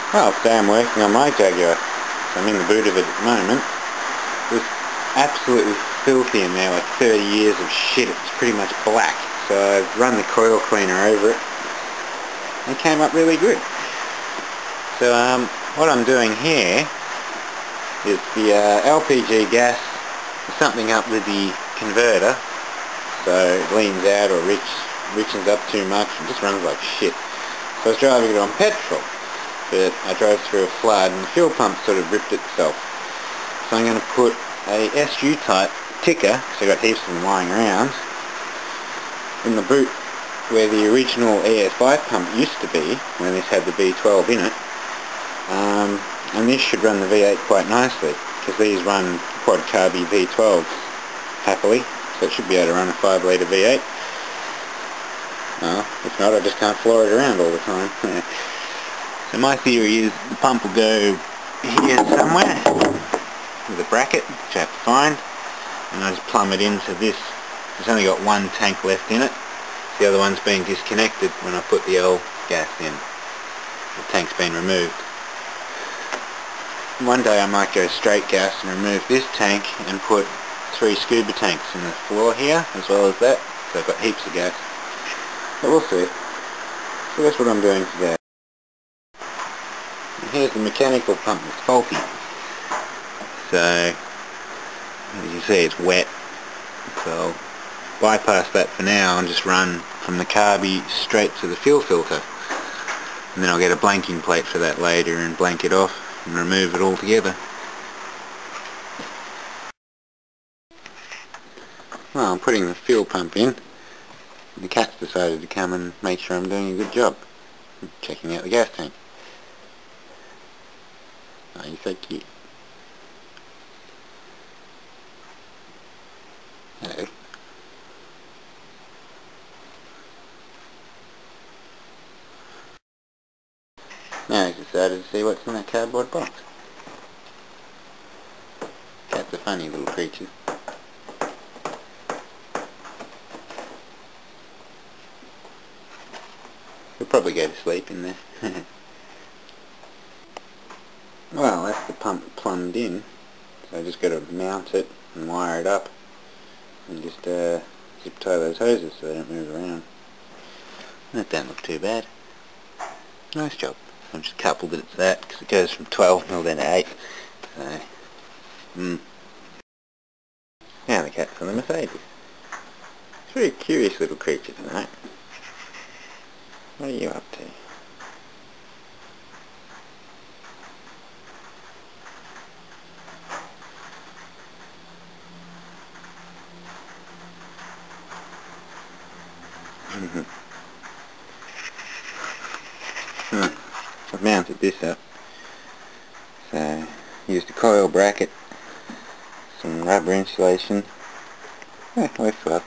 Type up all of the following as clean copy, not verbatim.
Well, today I'm working on my Jaguar. I'm in the boot of it at the moment. It was absolutely filthy in there, like 30 years of shit. It's pretty much black. So I've run the coil cleaner over it. And it came up really good. So what I'm doing here is the LPG gas is something up with the converter. So it leans out or richens up too much and just runs like shit. So I was driving it on petrol. But I drove through a flood and the fuel pump sort of ripped itself. So I'm going to put a SU type ticker, because I've got heaps of them lying around, in the boot where the original ES5 pump used to be, when this had the V12 in it. And this should run the V8 quite nicely, because these run quad carby V12s happily, so it should be able to run a 5 litre V8. Well, if not, I just can't floor it around all the time. So my theory is the pump will go here somewhere with a bracket, which I have to find, and I just plumb it into this. It's only got one tank left in it. The other one's being disconnected when I put the L gas in. The tank's been removed. One day I might go straight gas and remove this tank and put 3 scuba tanks in the floor here, as well as that. So I've got heaps of gas. But we'll see. So that's what I'm doing today. Here's the mechanical pump that's faulty. So, as you see, it's wet. So I'll bypass that for now and just run from the carby straight to the fuel filter. And then I'll get a blanking plate for that later and blank it off and remove it altogether. Well, I'm putting the fuel pump in. The cat's decided to come and make sure I'm doing a good job. Checking out the gas tank. Oh, you're so cute. Hello. Now he's decided to see what's in that cardboard box. Cats are funny little creatures. He'll probably go to sleep in there. Well, that's the pump plumbed in, so I just got to mount it and wire it up and just zip tie those hoses so they don't move around. That don't look too bad. Nice job. I've just coupled it to that because it goes from 12mm down to 8. So, Now the cat's on the Mercedes. It's a very curious little creature tonight. What are you up to? I've mounted this up. So, used a coil bracket, some rubber insulation. Works well.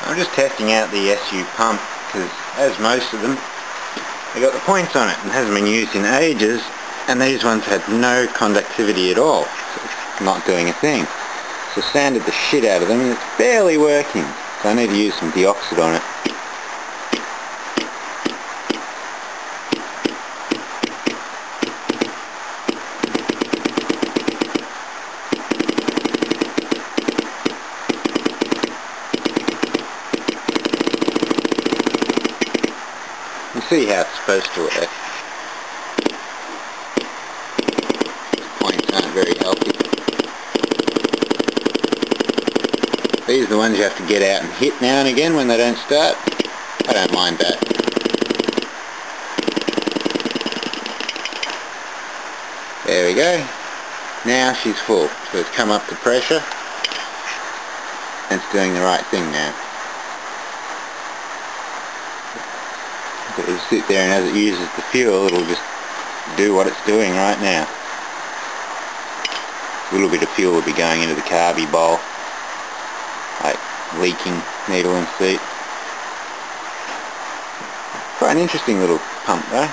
I'm just testing out the SU pump because, as most of them, they got the points on it and hasn't been used in ages, and these ones had no conductivity at all. So it's not doing a thing. So sanded the shit out of them and it's barely working. So I need to use some deoxide on it. You see how it's supposed to work. The points aren't very healthy. These are the ones you have to get out and hit now and again when they don't start. I don't mind that. There we go. Now she's full. So it's come up to pressure. And it's doing the right thing now. It'll sit there, and as it uses the fuel, it'll just do what it's doing right now. A little bit of fuel will be going into the carby bowl, like leaking needle and seat. Quite an interesting little pump though.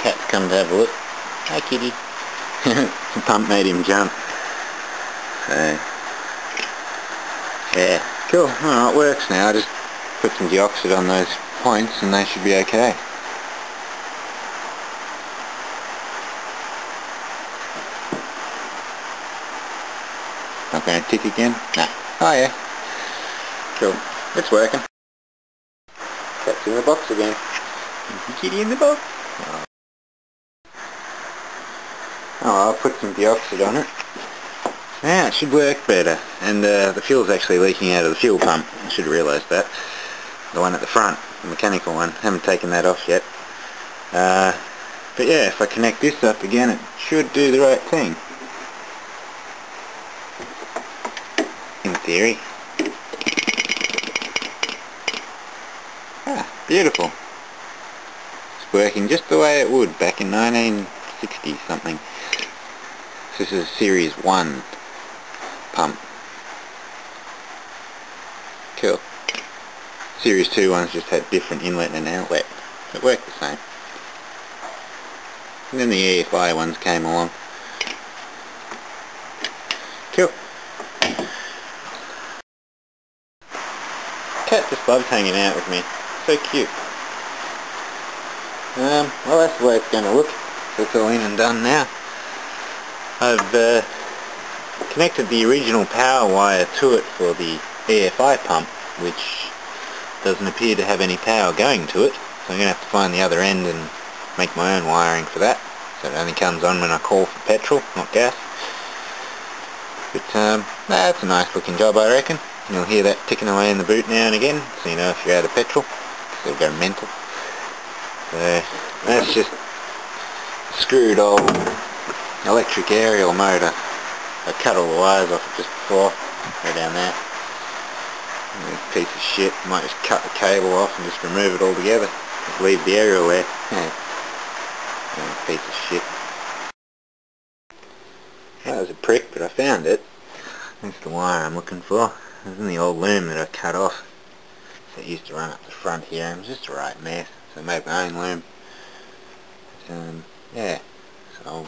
Cat's come to have a look. Hi kitty. The pump made him jump. So, yeah. Cool. Alright, it works now. I just put some deoxide on those points and they should be okay. Not going to tick again? No. Oh yeah. Cool. It's working. Cat's in the box again. Kitty in the box. Oh, I'll put some deoxide on it. Yeah, it should work better. And the fuel's actually leaking out of the fuel pump. I should have realised that. The one at the front, the mechanical one. Haven't taken that off yet. But yeah, if I connect this up again, it should do the right thing. In theory. Ah, beautiful. It's working just the way it would back in 1960 something. This is a Series 1 pump. Cool. Series 2 ones just had different inlet and outlet. It worked the same. And then the EFI ones came along. Cool. Cat just loves hanging out with me. So cute. Well, that's the way it's going to look. So it's all in and done now. I've connected the original power wire to it for the EFI pump, which doesn't appear to have any power going to it. So I'm going to have to find the other end and make my own wiring for that. So it only comes on when I call for petrol, not gas. But that's a nice looking job, I reckon. You'll hear that ticking away in the boot now and again, so you know if you're out of petrol, because it'll go mental. So that's just a screwed old electric aerial motor. I cut all the wires off it just before, go down there. Piece of shit, might just cut the cable off and just remove it altogether. Just leave the aerial there. Yeah. Piece of shit. That was a prick, but I found it. That's the wire I'm looking for. It was in the old loom that I cut off. So it used to run up the front here, and it was just a right mess. So I made my own loom. Yeah, so I'll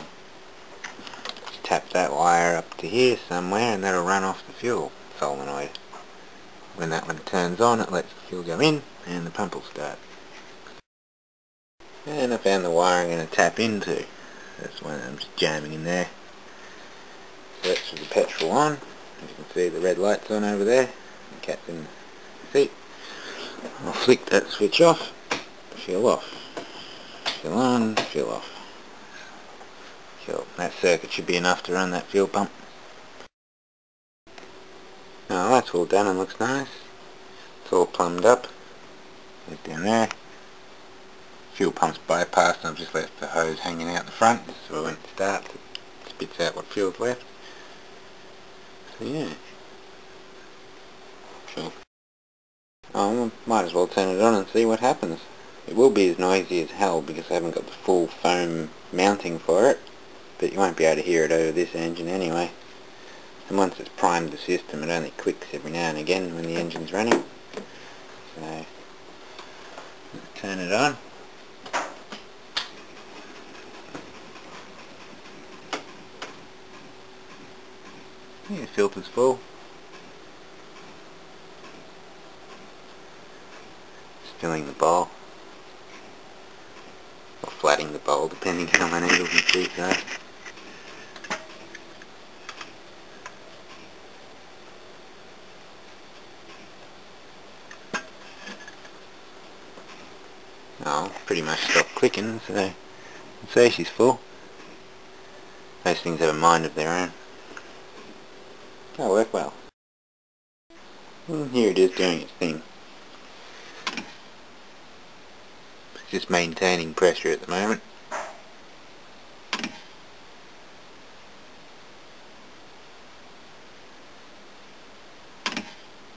just tap that wire up to here somewhere and that'll run off the fuel solenoid. When that one turns on, it lets the fuel go in and the pump will start. And I found the wire I'm going to tap into. That's one I'm just jamming in there. So that's with the petrol on. As you can see, the red light's on over there. The cat's in the seat. I'll flick that switch off. Fuel off. Fuel on, fuel off. Cool. That circuit should be enough to run that fuel pump. Now that's all done and looks nice. It's all plumbed up. Goes down there. Fuel pump's bypassed and I've just left the hose hanging out the front, so when it starts it spits out what fuel's left. So yeah. Cool. I might as well turn it on and see what happens. It will be as noisy as hell because I haven't got the full foam mounting for it, but you won't be able to hear it over this engine anyway. And once it's primed the system, it only clicks every now and again when the engine's running. So, let's turn it on. Yeah, the filter's full. Just filling the bowl. Or flatting the bowl, depending how my needles and teeth are. Oh, pretty much stopped clicking, so I'd say she's full. Those things have a mind of their own. That'll work well. And here it is doing its thing. It's just maintaining pressure at the moment.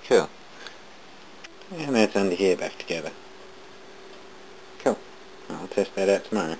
Cool. And that's under here back together. Cool. I'll test that out tomorrow.